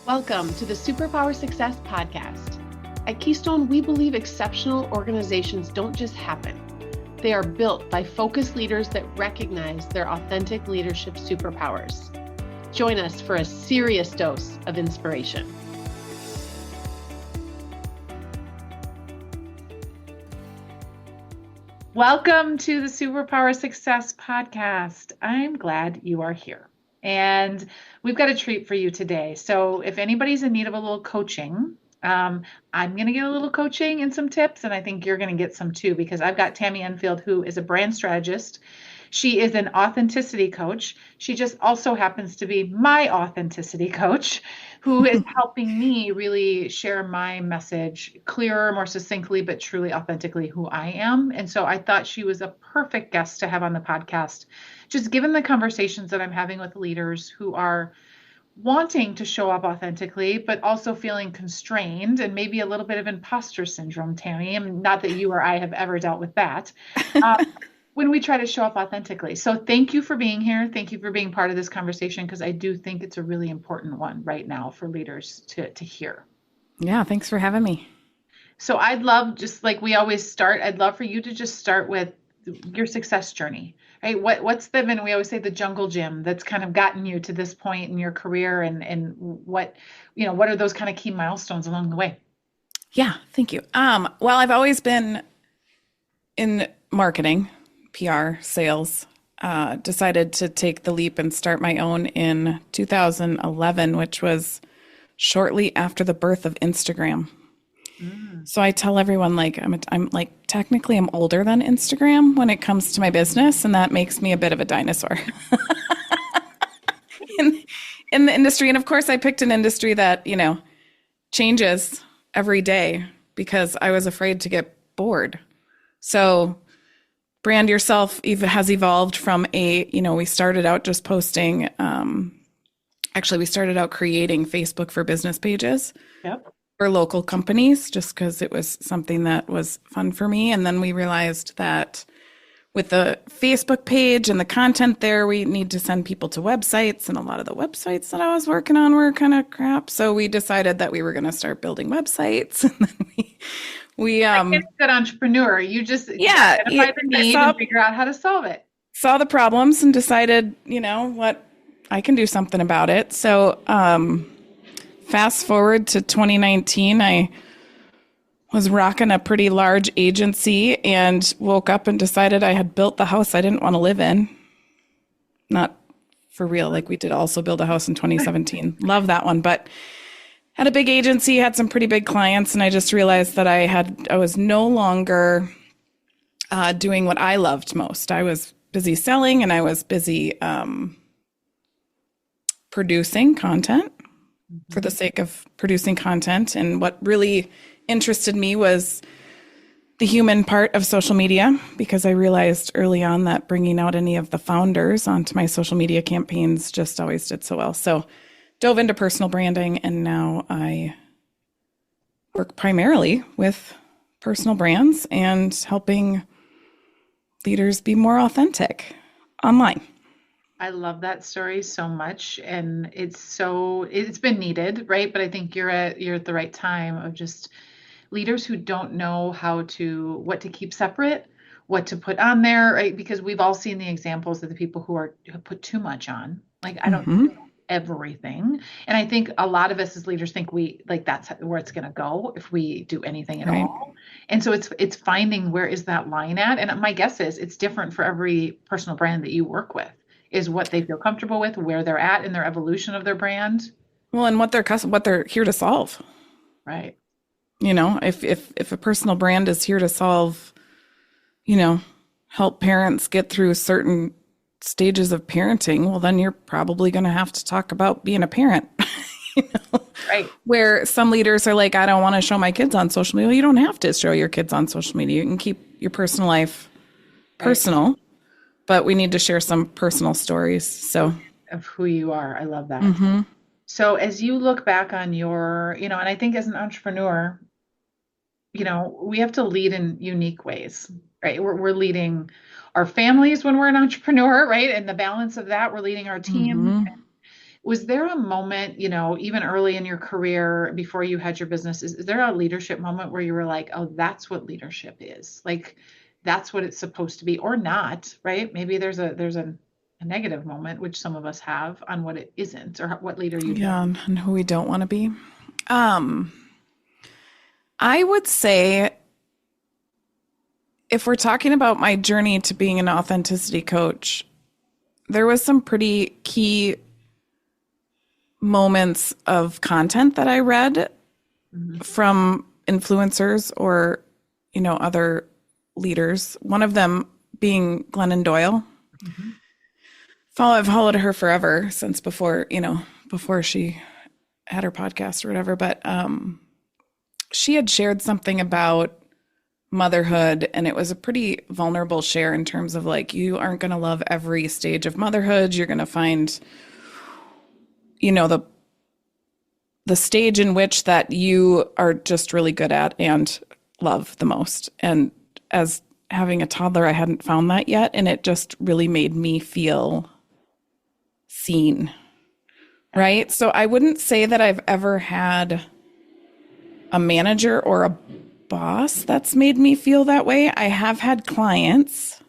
Welcome to the SuperPower Success Podcast. At Keystone, we believe exceptional organizations don't just happen. They are built by focused leaders that recognize their authentic leadership superpowers. Join us for a serious dose of inspiration. Welcome to the SuperPower Success Podcast. I'm glad you are here. And we've got a treat for you today. So if anybody's in need of a little coaching, I'm going to get a little coaching and some tips, and I think you're going to get some too, because I've got Tami Enfield, who is a brand strategist. She is an authenticity coach. She just also happens to be my authenticity coach, who is helping me really share my message clearer, more succinctly, but truly authentically who I am. And so I thought she was a perfect guest to have on the podcast, just given the conversations that I'm having with leaders who are wanting to show up authentically, but also feeling constrained and maybe a little bit of imposter syndrome, Tami. I mean, not that you or I have ever dealt with that. When we try to show up authentically. So thank you for being here. Thank you for being part of this conversation, because I do think it's a really important one right now for leaders to hear. Yeah, thanks for having me. So I'd love, just like we always start, I'd love for you to just start with your success journey, right? What's and we always say the jungle gym that's kind of gotten you to this point in your career, and what are those kind of key milestones along the way? Yeah, thank you. Well, I've always been in marketing, PR, sales. Decided to take the leap and start my own in 2011, which was shortly after the birth of Instagram. So I tell everyone, like, I'm like, technically I'm older than Instagram when it comes to my business, and that makes me a bit of a dinosaur in the industry. And of course, I picked an industry that, changes every day because I was afraid to get bored. So Brand Yourself has evolved from we started out just posting. Actually, we started out creating Facebook for business pages. Yep. For local companies, just because it was something that was fun for me. And then we realized that with the Facebook page and the content there, we need to send people to websites, and a lot of the websites that I was working on were kind of crap. So we decided that we were going to start building websites. And then we good entrepreneur. You just identify the need and figure out how to solve it. Saw the problems and decided, what, I can do something about it. So fast forward to 2019, I was rocking a pretty large agency and woke up and decided I had built the house I didn't want to live in. Not for real. Like, we did also build a house in 2017. Love that one. But had a big agency, had some pretty big clients. And I just realized that I was no longer doing what I loved most. I was busy selling, and I was busy producing content for the sake of producing content. And what really interested me was the human part of social media, because I realized early on that bringing out any of the founders onto my social media campaigns just always did so well. So dove into personal branding, and now I work primarily with personal brands and helping leaders be more authentic online. I love that story so much, and it's been needed, right? But I think you're at the right time of just leaders who don't know what to keep separate, what to put on there, right? Because we've all seen the examples of the people who put too much on. Like, I don't know everything, and I think a lot of us as leaders think that's where it's going to go if we do anything at all. And so it's finding where is that line at, and my guess is it's different for every personal brand that you work with. Is what they feel comfortable with, where they're at in their evolution of their brand. Well, and what they're here to solve. Right. If a personal brand is here to solve, help parents get through certain stages of parenting, well, then you're probably going to have to talk about being a parent. Right. Where some leaders are like, I don't want to show my kids on social media. Well, you don't have to show your kids on social media. You can keep your personal life personal. Right. But we need to share some personal stories. So of who you are. I love that. So as you look back on your, and I think as an entrepreneur, we have to lead in unique ways, right? We're leading our families when we're an entrepreneur, right? And the balance of that, we're leading our team. Was there a moment, even early in your career before you had your business, is there a leadership moment where you were like, oh, that's what leadership is? Like, that's what it's supposed to be, or not, right? Maybe there's a negative moment, which some of us have, on what it isn't, or what leader you don't. Yeah, and who we don't want to be. Um, I would say if we're talking about my journey to being an authenticity coach, there was some pretty key moments of content that I read from influencers or, other leaders. One of them being Glennon Doyle. Mm-hmm. I've followed her forever since before she had her podcast or whatever. But she had shared something about motherhood, and it was a pretty vulnerable share in terms of like, you aren't going to love every stage of motherhood. You're going to find, the stage in which that you are just really good at and love the most. And as having a toddler, I hadn't found that yet. And it just really made me feel seen. Right. So I wouldn't say that I've ever had a manager or a boss that's made me feel that way. I have had clients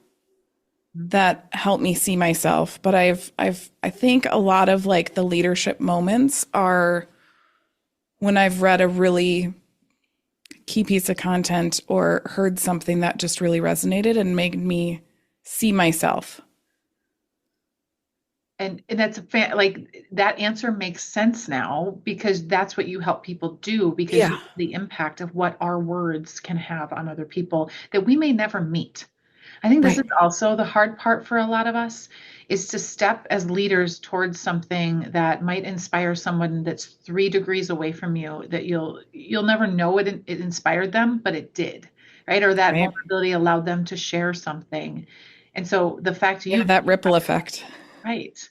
that help me see myself, but I think a lot of like the leadership moments are when I've read a really key piece of content or heard something that just really resonated and made me see myself. And that's like that answer makes sense now, because that's what you help people do, because Yeah. you know the impact of what our words can have on other people that we may never meet. I think this Right. is also the hard part for a lot of us, is to step as leaders towards something that might inspire someone that's 3 degrees away from you, that you'll never know it inspired them, but it did, right? Or that Right. vulnerability allowed them to share something. And so the fact Yeah, you, that ripple effect. right,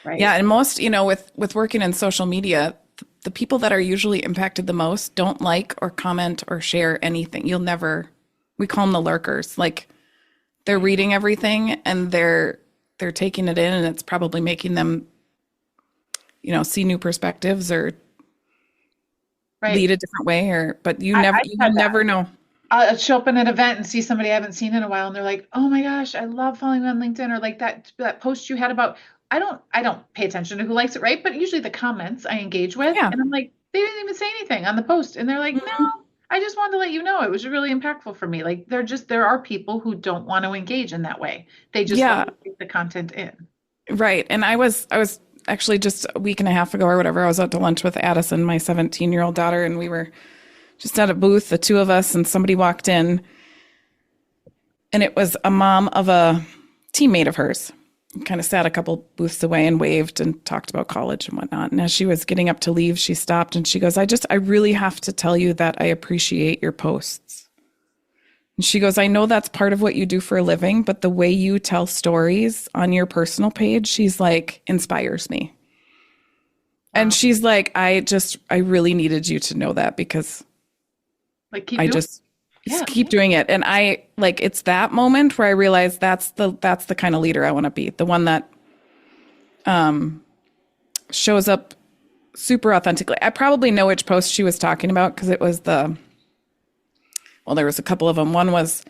Yeah, right. and most, with working in social media, the people that are usually impacted the most don't like or comment or share anything. We call them the lurkers. Like they're reading everything and they're taking it in, and it's probably making them, see new perspectives or Right. lead a different way, but I've you had that. never know. I'll show up in an event and see somebody I haven't seen in a while, and they're like, "Oh my gosh, I love following you on LinkedIn," or like that post you had about. I don't pay attention to who likes it, right? But usually the comments I engage with, Yeah. and I'm like, they didn't even say anything on the post, and they're like, "No, Mhm. I just wanted to let you know it was really impactful for me." Like there are people who don't want to engage in that way. They just want Yeah, to take the content in. right. And I was actually just a week and a half ago or whatever, I was out to lunch with Addison, my 17-year-old daughter, and we were just at a booth, the two of us, and somebody walked in, and it was a mom of a teammate of hers. Kind of sat a couple booths away and waved and talked about college and whatnot. And as she was getting up to leave, she stopped and she goes, I really have to tell you that I appreciate your posts. And she goes, I know that's part of what you do for a living, but the way you tell stories on your personal page, she's like, inspires me. And Wow. she's like, I really needed you to know that, because Like keep I doing. just Yeah. keep doing it. And I like, it's that moment where I realized that's the kind of leader I want to be. The one that shows up super authentically. I probably know which post she was talking about, because it was there was a couple of them. One was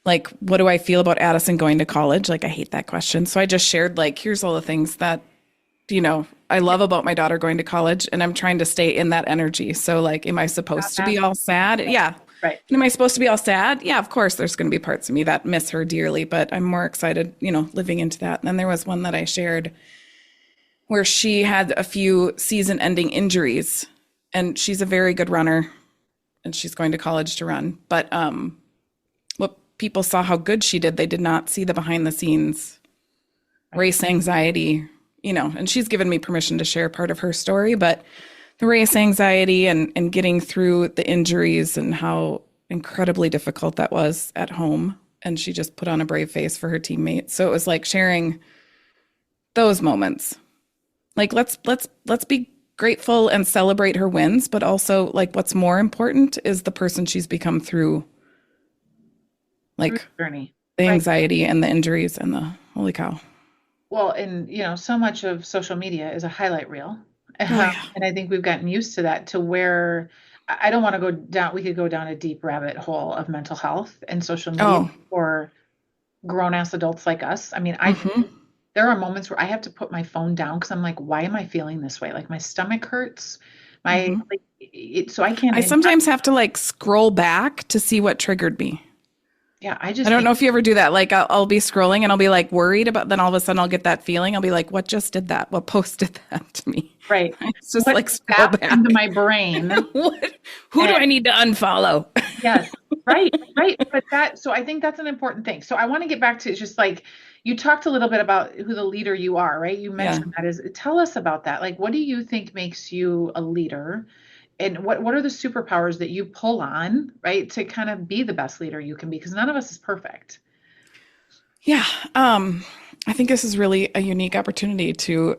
like, what do I feel about Addison going to college? Like, I hate that question. So I just shared, like, here's all the things that, I love about my daughter going to college, and I'm trying to stay in that energy. So like, am I supposed to be all sad? Yeah. Right. And am I supposed to be all sad? Yeah, of course, there's going to be parts of me that miss her dearly, but I'm more excited, living into that. And then there was one that I shared where she had a few season ending injuries, and she's a very good runner and she's going to college to run. But what people saw how good she did, they did not see the behind the scenes race anxiety, and she's given me permission to share part of her story, but the race anxiety and getting through the injuries and how incredibly difficult that was at home. And she just put on a brave face for her teammates. So it was like sharing those moments. Like, let's be grateful and celebrate her wins, but also like what's more important is the person she's become through like Journey. the Right. anxiety and the injuries and the holy cow. Well, and so much of social media is a highlight reel. Oh yeah. And I think we've gotten used to that to where I don't want to go down, we could go down a deep rabbit hole of mental health and social media Oh. for grown ass adults like us. I mean, Hmm. there are moments where I have to put my phone down because I'm like, why am I feeling this way? Like my stomach hurts. Hmm. So I can't, I sometimes have to like scroll back to see what triggered me. yeah, I I just don't think, know if you ever do that. Like I'll be scrolling and I'll be like worried about, then all of a sudden I'll get that feeling. I'll be like, what just did that? What post did that to me? right. It's just What like scroll zapped into back. my brain. What? Who do I need to unfollow? Yes, right, right. So I think that's an important thing. So I want to get back to just like you talked a little bit about who the leader you are, right? You Yeah. mentioned that is tell us about that. Like, what do you think makes you a leader? And what are the superpowers that you pull on, right, to kind of be the best leader you can be? Because none of us is perfect. Yeah. I think this is really a unique opportunity to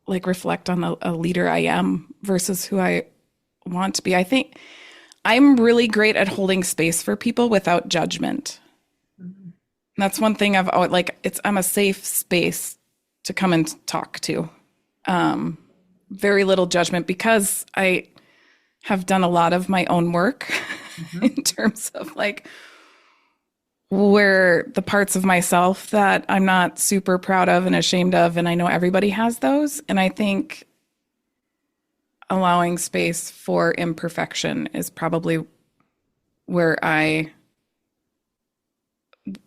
like reflect on a leader I am versus who I want to be. I think I'm really great at holding space for people without judgment. Mhm. And that's one thing I've always like I'm a safe space to come and talk to. Um, Very little judgment because I have done a lot of my own work Mhm. in terms of like where the parts of myself that I'm not super proud of and ashamed of. And I know everybody has those. And I think allowing space for imperfection is probably where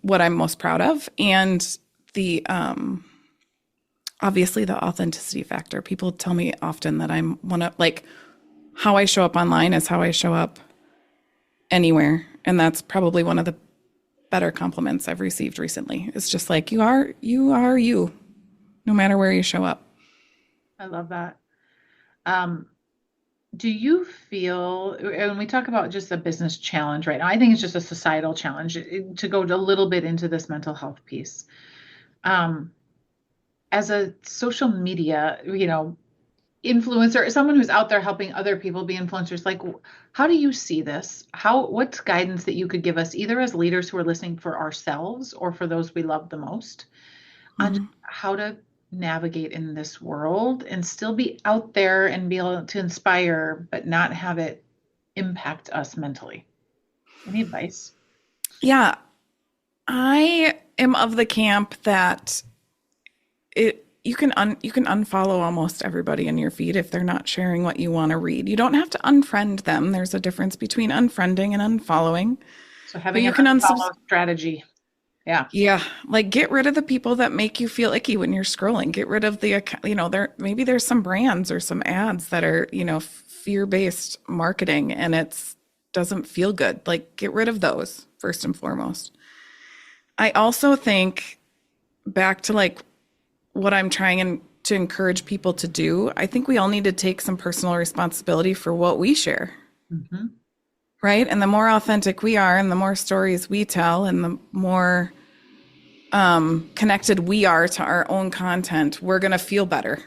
what I'm most proud of. And the, obviously the authenticity factor. People tell me often that I'm one of like how I show up online is how I show up anywhere. And that's probably one of the better compliments I've received recently. It's just like you are you, no matter where you show up. I love that. Um, do you feel, when we talk about just a business challenge right now, I think it's just a societal challenge to go a little bit into this mental health piece. Um, as a social media, influencer, someone who's out there helping other people be influencers, like how do you see this? What's guidance that you could give us either as leaders who are listening for ourselves or for those we love the most on Mm-hmm. how to navigate in this world and still be out there and be able to inspire, but not have it impact us mentally? Any advice? Yeah, I am of the camp that you can unfollow almost everybody in your feed if they're not sharing what you want to read. You don't have to unfriend them. There's a difference between unfriending and unfollowing. So But having you an can unfollow strategy. Yeah. yeah, like get rid of the people that make you feel icky when you're scrolling. Get rid of there maybe there's some brands or some ads that are, fear-based marketing and it's doesn't feel good. Like get rid of those first and foremost. I also think back to like what I'm to encourage people to do. I think we all need to take some personal responsibility for what we share, Hmm. right? And the more authentic we are and the more stories we tell and the more connected we are to our own content, we're going to feel better.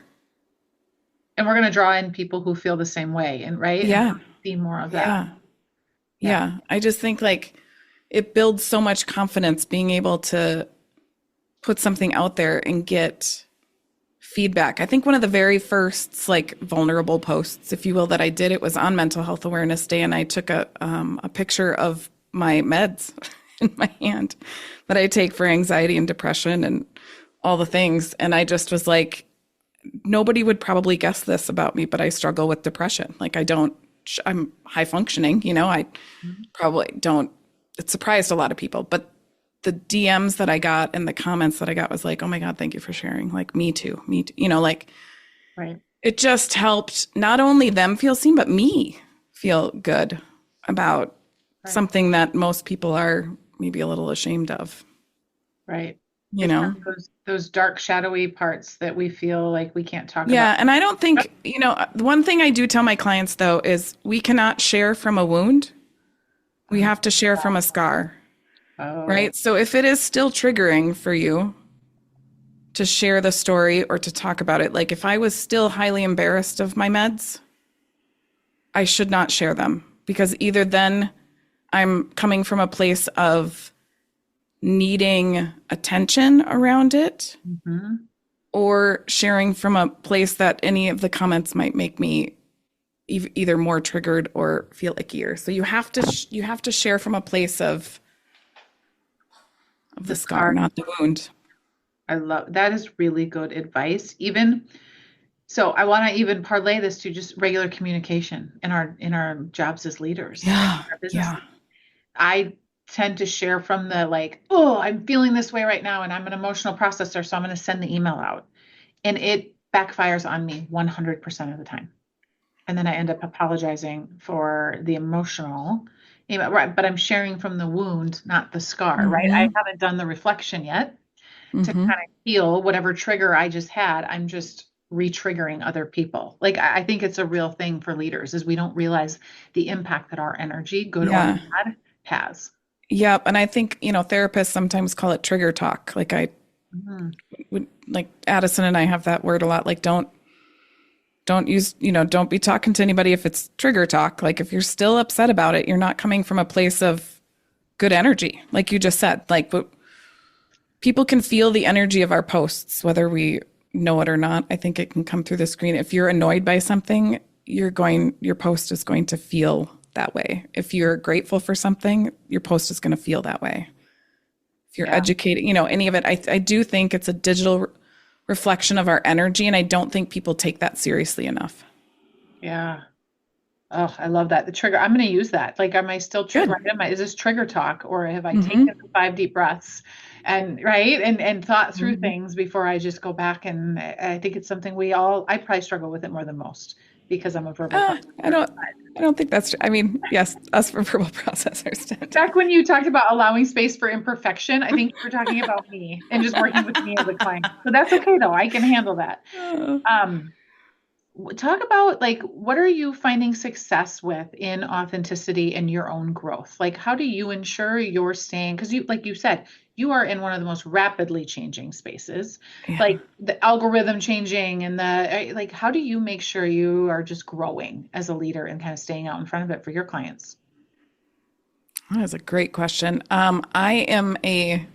And we're going to draw in people who feel the same way, and right, and Yeah. see more of that. Yeah. Yeah. Yeah. I just think like it builds so much confidence being able to put something out there and get feedback. I think one of the very first like vulnerable posts, if you will, that I did, it was on Mental Health Awareness Day, and I took a picture of my meds in my hand that I take for anxiety and depression and all the things. And I just was like, nobody would probably guess this about me, but I struggle with depression. Like I'm high functioning, I Mhm. probably don't, it surprised a lot of people, but the DMs that I got and the comments that I got was like, oh my God, thank you for sharing. Like me too, like Right. it just helped not only them feel seen, but me feel good about Right. something that most people are maybe a little ashamed of, Right. you It's kind know? of those dark, shadowy parts that we feel like we can't talk about. Yeah. And I don't think, the one thing I do tell my clients though is we cannot share from a wound. We Oh, have to share from a scar, oh, right? So if it is still triggering for you to share the story or to talk about it, like if I was still highly embarrassed of my meds, I should not share them because either then I'm coming from a place of needing attention around it, Mm-hmm. or sharing from a place that any of the comments might make me either more triggered or feel ickier. So you have to share from a place of the The scar, scar. not the wound. I love that is really good advice. Even so, I want to even parlay this to just regular communication in our jobs as leaders, in Yeah, our business. yeah. I tend to share from the like, oh, I'm feeling this way right now, and I'm an emotional processor, so I'm going to send the email out, and it backfires on me 100% of the time. And then I end up apologizing for the emotional email, right? But I'm sharing from the wound, not the scar, right? I Mm-hmm. haven't done the reflection yet to Mm-hmm. kind of heal whatever trigger I just had. I'm just re-triggering other people. Like I think it's a real thing for leaders is we don't realize the impact that our energy, good or Yeah. bad, has. Yep. And I think, therapists sometimes call it trigger talk. Like I Mhm. would like Addison and I have that word a lot. Like don't use, don't be talking to anybody if it's trigger talk. Like if you're still upset about it, you're not coming from a place of good energy. Like you just said, like people can feel the energy of our posts, whether we know it or not. I think it can come through the screen. If you're annoyed by something, your post is going to feel that way. If you're grateful for something, your post is going to feel that way. If you're Yeah. educated, any of it, I do think it's a digital reflection of our energy. And I don't think people take that seriously enough. Yeah. Oh, I love that. The trigger. I'm going to use that. Like, am I still Good. right? Is this trigger talk, or have I taken Mm-hmm. the 5 deep breaths and right and thought through Mm-hmm. things before I just go back? And I think it's something I probably struggle with it more than most because I'm a verbal Uh, I processor. don't, I don't think that's, I mean, yes, us for verbal processors tend to. Back when you talked about allowing space for imperfection, I think you were talking about me and just working with me as a client. So that's okay though. I can handle that. Uh, Um, Talk about like what are you finding success with in authenticity and your own growth? Like how do you ensure you're staying because you like you said, you are in one of the most rapidly changing spaces, yeah. like the algorithm changing and like how do you make sure you are just growing as a leader and kind of staying out in front of it for your clients? That's a great question. I'm a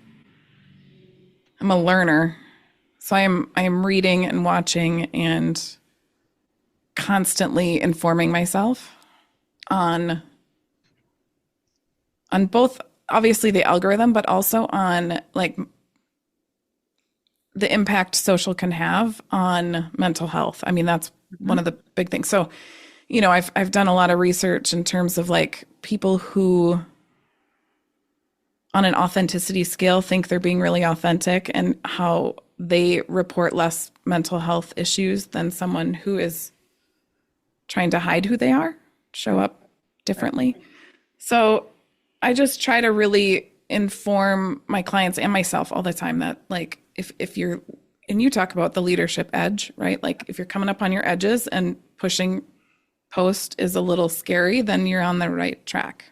learner. So I am reading and watching and constantly informing myself on both obviously the algorithm, but also on like the impact social can have on mental health. I mean, that's one Mhm. of the big things. So, I've done a lot of research in terms of like people who on an authenticity scale think they're being really authentic and how they report less mental health issues than someone who is trying to hide who they are, show Right, up right. differently. So I just try to really inform my clients and myself all the time that like if you're and you talk about the leadership edge, right? Like if you're coming up on your edges and pushing post is a little scary, then you're on the right track.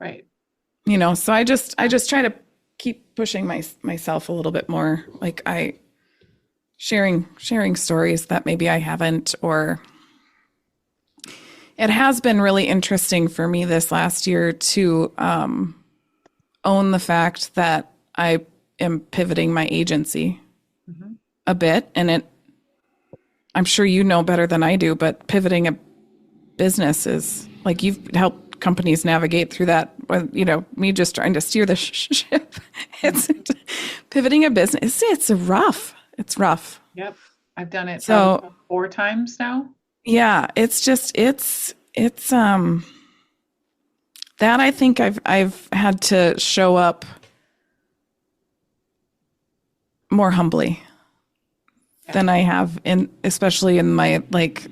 Right. So I just try to keep pushing myself a little bit more. Like I sharing stories that maybe I haven't, or it has been really interesting for me this last year to own the fact that I am pivoting my agency Mhm. a bit. And I'm sure you know better than I do, but pivoting a business is like you've helped companies navigate through that. Me just trying to steer the ship. It's pivoting a business. It's rough. It's rough. Yep. I've done it probably So 4 times now. yeah, it's just it's that I think I've had to show up more humbly Yeah. than I have in especially in my like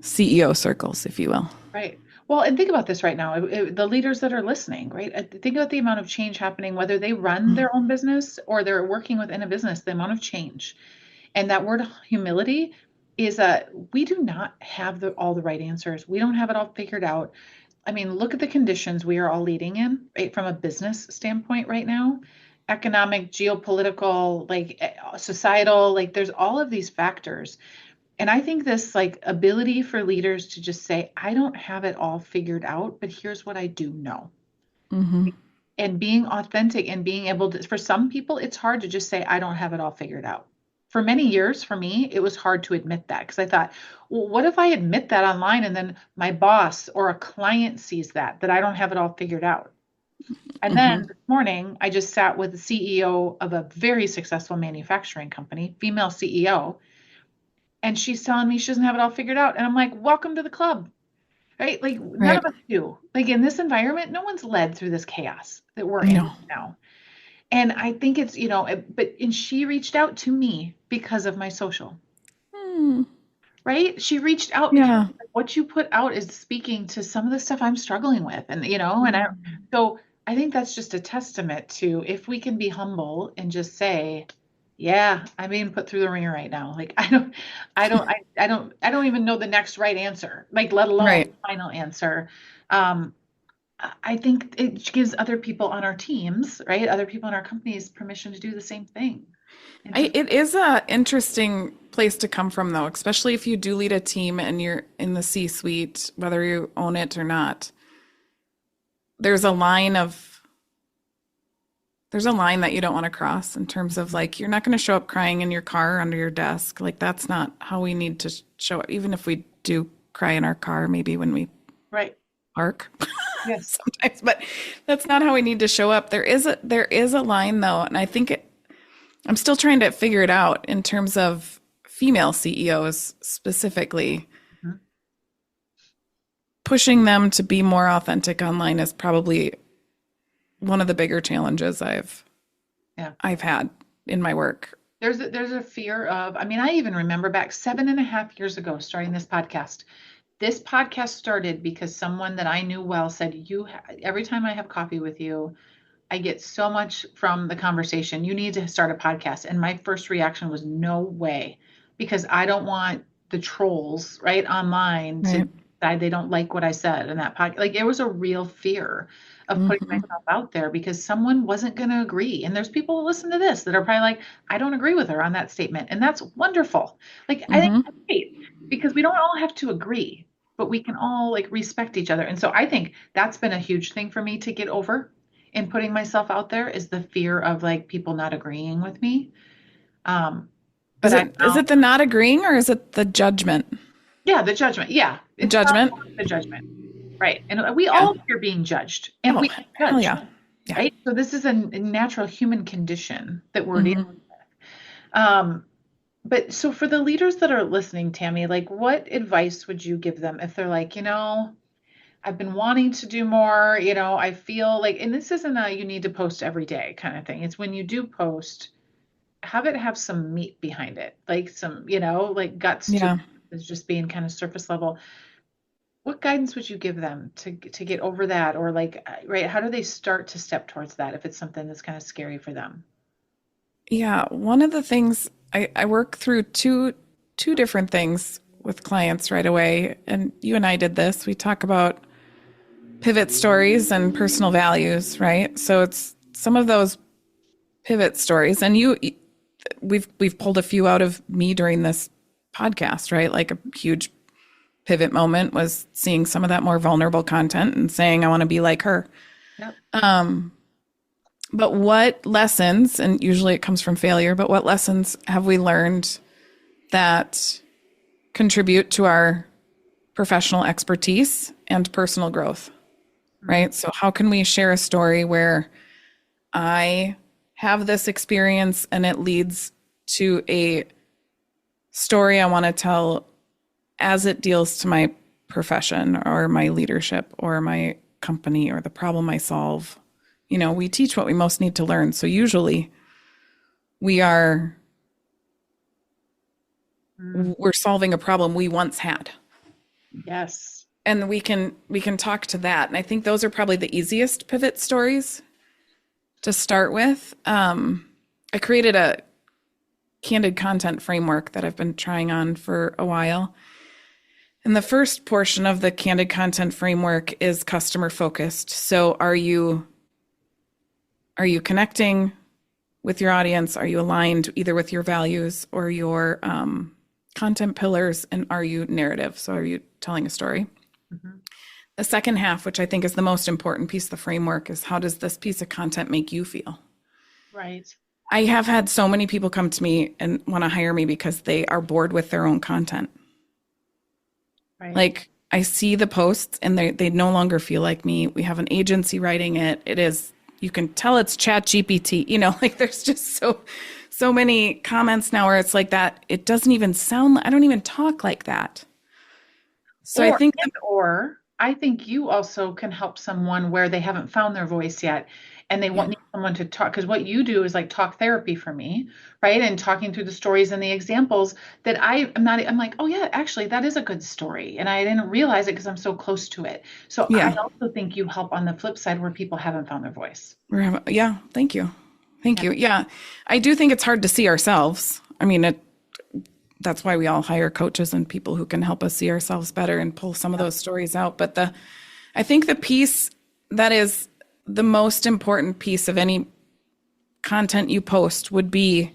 CEO circles, if you will. Right. Well, and think about this right now. The leaders that are listening, right? Think about the amount of change happening, whether they run their own business or they're working within a business, the amount of change. And that word humility is we do not have all the right answers. We don't have it all figured out. I mean, look at the conditions we are all leading in, right? From a business standpoint right now, economic, geopolitical, like societal, like there's all of these factors. And I think this like ability for leaders to just say, I don't have it all figured out, but here's what I do know. Mm-hmm. and being authentic and being able to, for some people, it's hard to just say, I don't have it all figured out. For many years, for me, it was hard to admit that because I thought, well, what if I admit that online and then my boss or a client sees that I don't have it all figured out? And then this morning, I just sat with the CEO of a very successful manufacturing company, female CEO, and she's telling me she doesn't have it all figured out. And I'm like, welcome to the club, right? Like none of Right. us do. Like in this environment, no one's led through this chaos that we're in No. now. And I think it's, and she reached out to me because of my social, Hmm. right? She reached out because Yeah. what you put out is speaking to some of the stuff I'm struggling with. So I think that's just a testament to if we can be humble and just say, yeah, I'm being put through the ringer right now. Like I don't even know the next right answer, like let alone Right. the final answer. Um, I think it gives other people on our teams, right? Other people in our companies permission to do the same thing. It is a interesting place to come from, though, especially if you do lead a team and you're in the C-suite, whether you own it or not. There's a line of there's a line that you don't want to cross in terms of like you're not going to show up crying in your car under your desk. Like that's not how we need to show up. Even if we do cry in our car, maybe when we Right. park Yes. sometimes, but that's not how we need to show up. There is a line though, and I think I'm still trying to figure it out in terms of female CEOs specifically. Mhm. Pushing them to be more authentic online is probably one of the bigger challenges Yeah. I've had in my work. There's a fear of, I mean, I even remember back 7.5 years ago starting this podcast. This podcast started because someone that I knew well said, every time I have coffee with you, I get so much from the conversation. You need to start a podcast. And my first reaction was no way, because I don't want the trolls right online to Right. decide they don't like what I said in that podcast. Like it was a real fear of putting Hmm. myself out there because someone wasn't going to agree. And there's people who listen to this that are probably like, I don't agree with her on that statement. And that's wonderful. Like I think Hmm. that's great because we don't all have to agree, but we can all like respect each other. And so I think that's been a huge thing for me to get over in putting myself out there is the fear of like people not agreeing with me. Um, but Is I it found, the not agreeing or is it the judgment? yeah, the judgment. Yeah, The it's about judgment? the judgment, right? And we Yeah. all fear being judged, and Oh, we get hell judged, yeah. Yeah. right? So this is a natural human condition that we're dealing Hmm. with. But so for the leaders that are listening, Tammy, like what advice would you give them if they're like, I've been wanting to do more, I feel like, and this isn't a you need to post every day kind of thing. It's when you do post, have it have some meat behind it, like some, like guts to Yeah. is just being kind of surface level. What guidance would you give them to get over that, or like, right? How do they start to step towards that if it's something that's kind of scary for them? Yeah. One of the things I work through two different things with clients right away. And you and I did this. We talk about pivot stories and personal values, right? So it's some of those pivot stories. And we've pulled a few out of me during this podcast, right? Like a huge pivot moment was seeing some of that more vulnerable content and saying, I want to be like her. Yep. But what lessons, and usually it comes from failure, but what lessons have we learned that contribute to our professional expertise and personal growth, Mhm. right? So, how can we share a story where I have this experience and it leads to a story I want to tell as it deals to my profession or my leadership or my company or the problem I solve? We teach what we most need to learn. So usually we are Mm. we're solving a problem we once had. Yes. And we can talk to that. And I think those are probably the easiest pivot stories to start with. I created a CANDID content framework that I've been trying on for a while. And the first portion of the CANDID content framework is customer focused. So are you connecting with your audience? Are you aligned either with your values or your content pillars? And are you narrative? So are you telling a story? Mhm. The second half, which I think is the most important piece of the framework, is how does this piece of content make you feel? Right. I have had so many people come to me and want to hire me because they are bored with their own content. Right. Like I see the posts and they no longer feel like me. We have an agency writing it. It is, you can tell it's Chat GPT, like there's just so many comments now where it's like that. It doesn't even sound, I don't even talk like that. So I think you also can help someone where they haven't found their voice yet and they need someone to talk. Because what you do is like talk therapy for me, right? And talking through the stories and the examples that I'm like, oh yeah, actually that is a good story. And I didn't realize it because I'm so close to it. So I also think you help on the flip side where people haven't found their voice. Yeah. Thank you. Thank you. Yeah. I do think it's hard to see ourselves. I mean, that's why we all hire coaches and people who can help us see ourselves better and pull some of those stories out. But I think the piece that is the most important piece of any content you post would be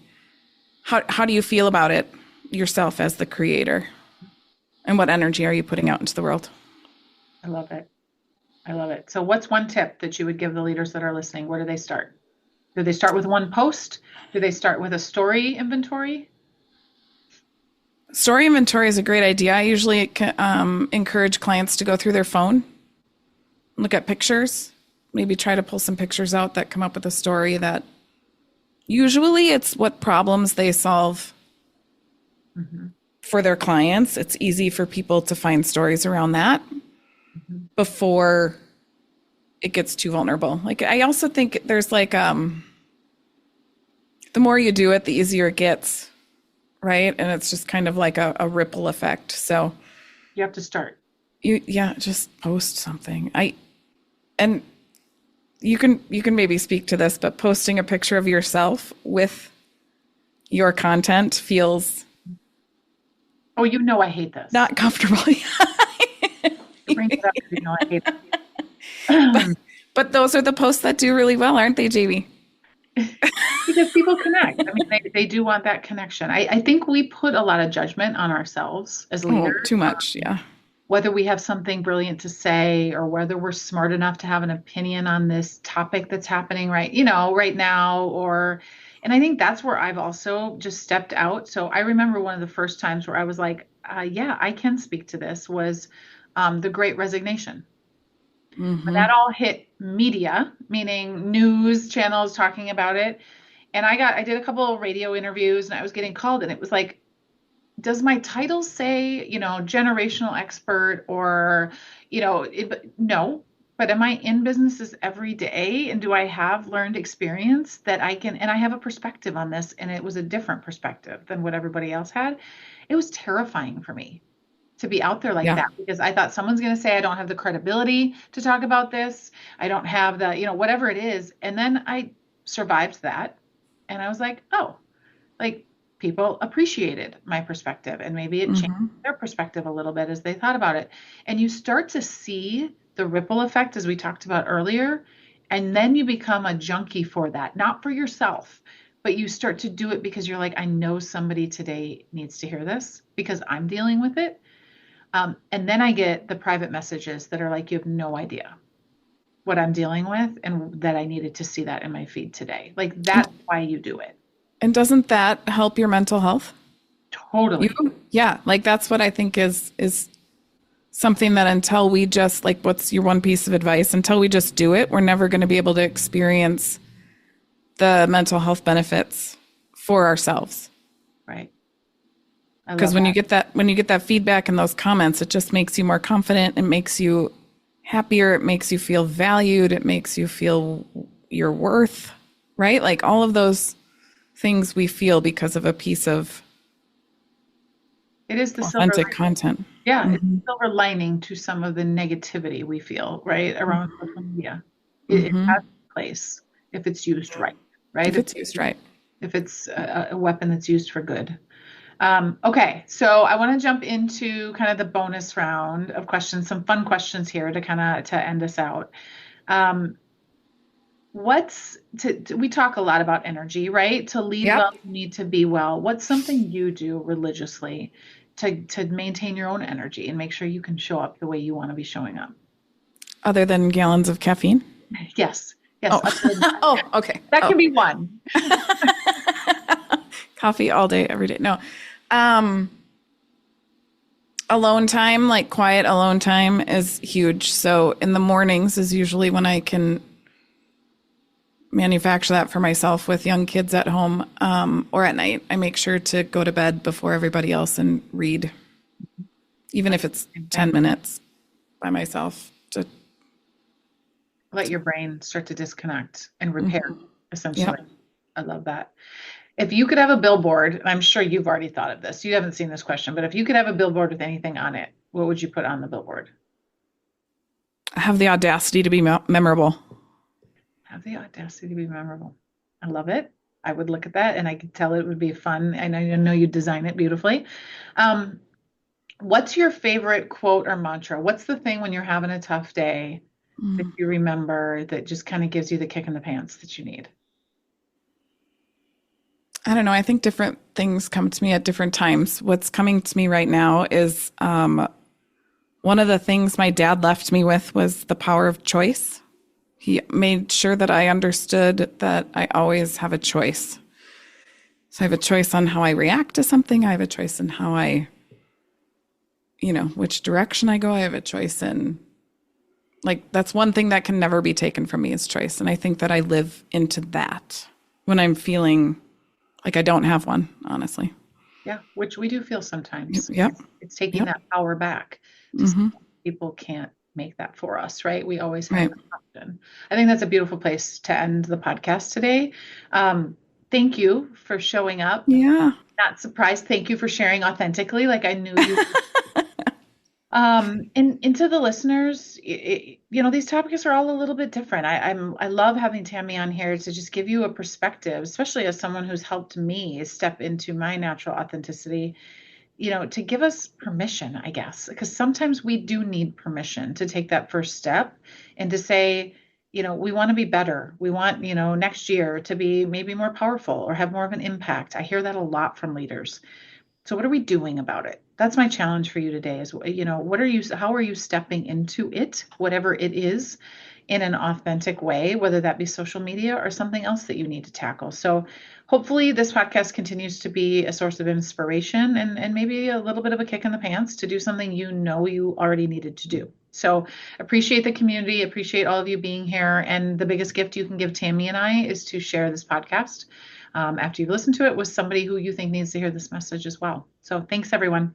how do you feel about it yourself as the creator? And what energy are you putting out into the world? I love it. I love it. So what's one tip that you would give the leaders that are listening? Where do they start? Do they start with one post? Do they start with a story inventory? Story inventory is a great idea. I usually encourage clients to go through their phone, look at pictures, maybe try to pull some pictures out that come up with a story that usually it's what problems they solve for their clients. It's easy for people to find stories around that before it gets too vulnerable. Like I also think there's like the more you do it, the easier it gets. Right. And it's just kind of like a ripple effect. So you have to start. Just post something. And you can maybe speak to this, but posting a picture of yourself with your content feels. Oh, I hate this. Not comfortable. Bring it up because I hate it. But those are the posts that do really well, aren't they, Jamie? Because people connect. I mean, they do want that connection. I think we put a lot of judgment on ourselves as leaders. Too much, yeah. Whether we have something brilliant to say or whether we're smart enough to have an opinion on this topic that's happening right now, and I think that's where I've also just stepped out. So I remember one of the first times where I was like, yeah, I can speak to this was the Great Resignation. When that all hit media, meaning news channels talking about it. And I did a couple of radio interviews and I was getting called and it was like, does my title say, generational expert or, no, but am I in businesses every day? And do I have learned experience that and I have a perspective on this, and it was a different perspective than what everybody else had. It was terrifying for me to be out there like that because I thought someone's going to say I don't have the credibility to talk about this. I don't have the, whatever it is. And then I survived that. And I was like, oh, like people appreciated my perspective and maybe it changed their perspective a little bit as they thought about it. And you start to see the ripple effect as we talked about earlier. And then you become a junkie for that, not for yourself, but you start to do it because you're like, I know somebody today needs to hear this because I'm dealing with it. And then I get the private messages that are like, you have no idea what I'm dealing with and that I needed to see that in my feed today. Like that's why you do it. And doesn't that help your mental health? Totally. Yeah. Like that's what I think is something that until we just like, what's your one piece of advice? Until we just do it, we're never going to be able to experience the mental health benefits for ourselves. Right. Because when you get that feedback and those comments, it just makes you more confident. It makes you happier. It makes you feel valued. It makes you feel your worth, right? Like all of those things we feel because of a piece of it is the authentic content. Yeah, it's the silver lining to some of the negativity we feel, right, around social media. It has a place if it's used right? If it's used right. If it's a weapon that's used for good. Okay, so I want to jump into kind of the bonus round of questions, some fun questions here to end us out. We talk a lot about energy, right? To lead well, you need to be well. What's something you do religiously to maintain your own energy and make sure you can show up the way you want to be showing up? Other than gallons of caffeine? Yes. Oh, oh, okay. That can be one. Coffee all day, every day. No. Alone time, like quiet alone time is huge. So in the mornings is usually when I can manufacture that for myself with young kids at home, or at night. I make sure to go to bed before everybody else and read, even if it's 10 minutes by myself. To let your brain start to disconnect and repair, essentially. Yep. I love that. If you could have a billboard, I'm sure you've already thought of this. You haven't seen this question, but if you could have a billboard with anything on it, what would you put on the billboard? Have the audacity to be memorable. Have the audacity to be memorable. I love it. I would look at that and I could tell it would be fun. I know you design it beautifully. What's your favorite quote or mantra? What's the thing when you're having a tough day that you remember that just kind of gives you the kick in the pants that you need? I don't know. I think different things come to me at different times. What's coming to me right now is one of the things my dad left me with was the power of choice. He made sure that I understood that I always have a choice. So I have a choice on how I react to something. I have a choice in how I, which direction I go. I have a choice in, that's one thing that can never be taken from me is choice. And I think that I live into that when I'm feeling like I don't have one, honestly. Yeah, which we do feel sometimes. Yep. It's taking that power back. People can't make that for us, right? We always have an option. I think that's a beautiful place to end the podcast today. Thank you for showing up. Yeah. Not surprised. Thank you for sharing authentically, like I knew you. And to the listeners, these topics are all a little bit different. I love having Tami on here to just give you a perspective, especially as someone who's helped me step into my natural authenticity, to give us permission, I guess, because sometimes we do need permission to take that first step and to say, we want to be better. We want, next year to be maybe more powerful or have more of an impact. I hear that a lot from leaders. So what are we doing about it? That's my challenge for you today is, how are you stepping into it, whatever it is, in an authentic way, whether that be social media or something else that you need to tackle. So hopefully this podcast continues to be a source of inspiration and maybe a little bit of a kick in the pants to do something you already needed to do. So appreciate the community, appreciate all of you being here. And the biggest gift you can give Tami and I is to share this podcast after you've listened to it with somebody who you think needs to hear this message as well. So thanks, everyone.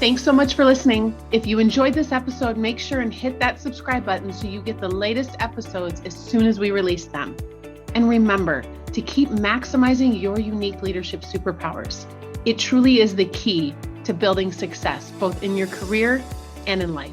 Thanks so much for listening. If you enjoyed this episode, make sure and hit that subscribe button so you get the latest episodes as soon as we release them. And remember to keep maximizing your unique leadership superpowers. It truly is the key to building success, both in your career and in life.